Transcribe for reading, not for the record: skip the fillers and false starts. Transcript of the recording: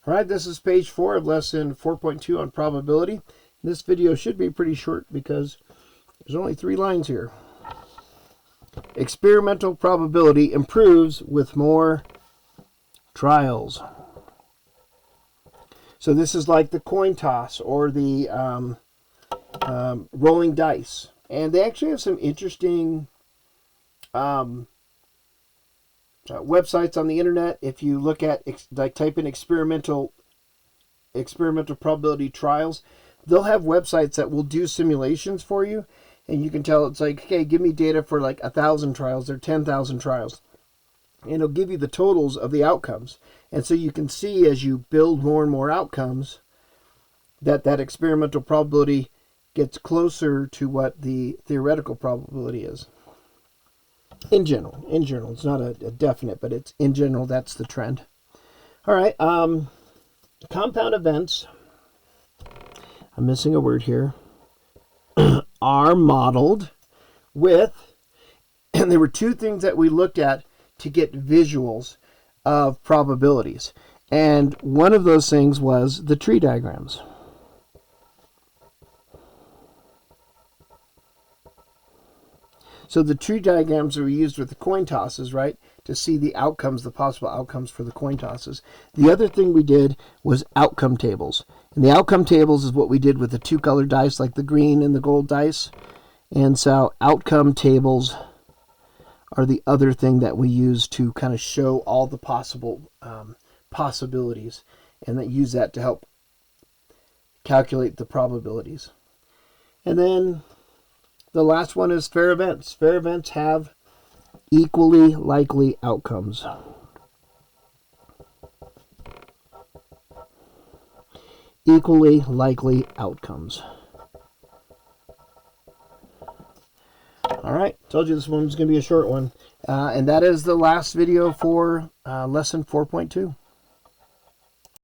All right, this is page 4 of lesson 4.2 on probability. This video should be pretty short because there's only 3 lines here. Experimental probability improves with more trials. So this is like the coin toss or the rolling dice. And they actually have some interesting websites on the internet. If you look at, like, type in experimental probability trials, they'll have websites that will do simulations for you, and you can tell it's like, okay, give me data for like 1,000 trials or 10,000 trials, and it'll give you the totals of the outcomes. And so you can see as you build more and more outcomes that experimental probability gets closer to what the theoretical probability is. In general, it's not a definite, but it's in general, that's the trend. All right, compound events, I'm missing a word here, are modeled with, and there were 2 things that we looked at to get visuals of probabilities. And one of those things was the tree diagrams. So the tree diagrams are used with the coin tosses, right, to see the outcomes, the possible outcomes for the coin tosses. The other thing we did was outcome tables. And the outcome tables is what we did with the 2-colored dice, like the green and the gold dice. And so outcome tables are the other thing that we use to kind of show all the possible possibilities, and that use that to help calculate the probabilities. And then the last one is fair events. Fair events have equally likely outcomes. Equally likely outcomes. All right, told you this one was going to be a short one. And that is the last video for lesson 4.2.